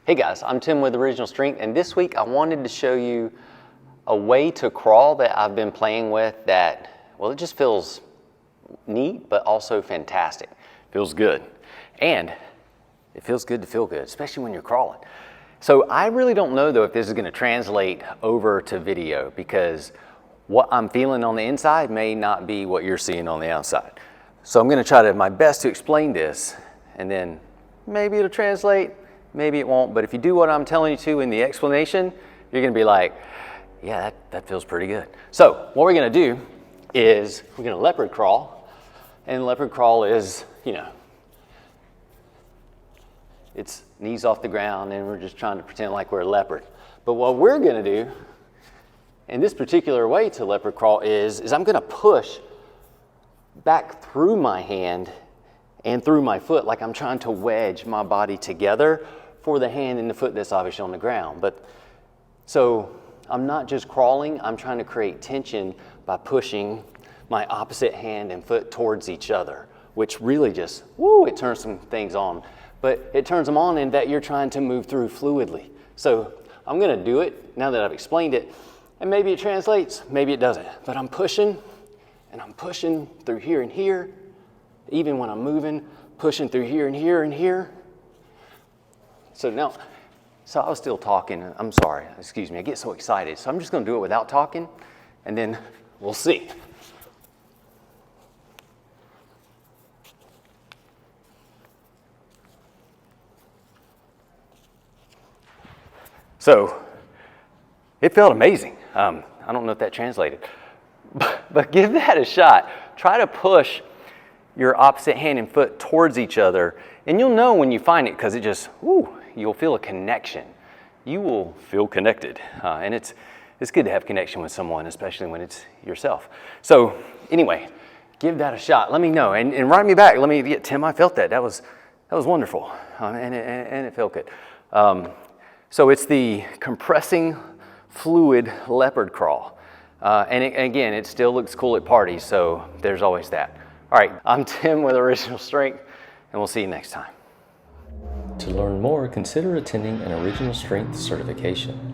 Hey guys, I'm Tim with Original Strength, and this week I wanted to show you a way to crawl that I've been playing with that, well, it just feels neat, but also fantastic. Feels good. And it feels good to feel good, especially when you're crawling. So I really don't know though if this is gonna translate over to video, because what I'm feeling on the inside may not be what you're seeing on the outside. So I'm gonna try my best to explain this, and then maybe it'll translate, maybe it won't, but if you do what I'm telling you to in the explanation, you're gonna be like, yeah, that feels pretty good. So what we're gonna do is we're gonna leopard crawl, and leopard crawl is, it's knees off the ground, and we're just trying to pretend like we're a leopard. But what we're gonna do in this particular way to leopard crawl is I'm gonna push back through my hand and through my foot, like I'm trying to wedge my body together for the hand and the foot that's obviously on the ground. But so I'm not just crawling, I'm trying to create tension by pushing my opposite hand and foot towards each other, which really just, it turns some things on. But it turns them on in that you're trying to move through fluidly. So I'm gonna do it now that I've explained it, and maybe it translates, maybe it doesn't. But I'm pushing, and I'm pushing through here and here, even when I'm moving, pushing through here and here and here. So I was still talking. I'm sorry, excuse me, I get so excited. So I'm just gonna do it without talking, and then we'll see. So it felt amazing. I don't know if that translated, but give that a shot. Try to push your opposite hand and foot towards each other, and you'll know when you find it, because it just, you'll feel a connection. You will feel connected, and it's good to have connection with someone, especially when it's yourself. So anyway, give that a shot. Let me know, and write me back. Tim, I felt that. That was wonderful, and it felt good. So it's the compressing fluid leopard crawl, and again, it still looks cool at parties. So there's always that. All right, I'm Tim with Original Strength, and we'll see you next time. To learn more, consider attending an Original Strength certification.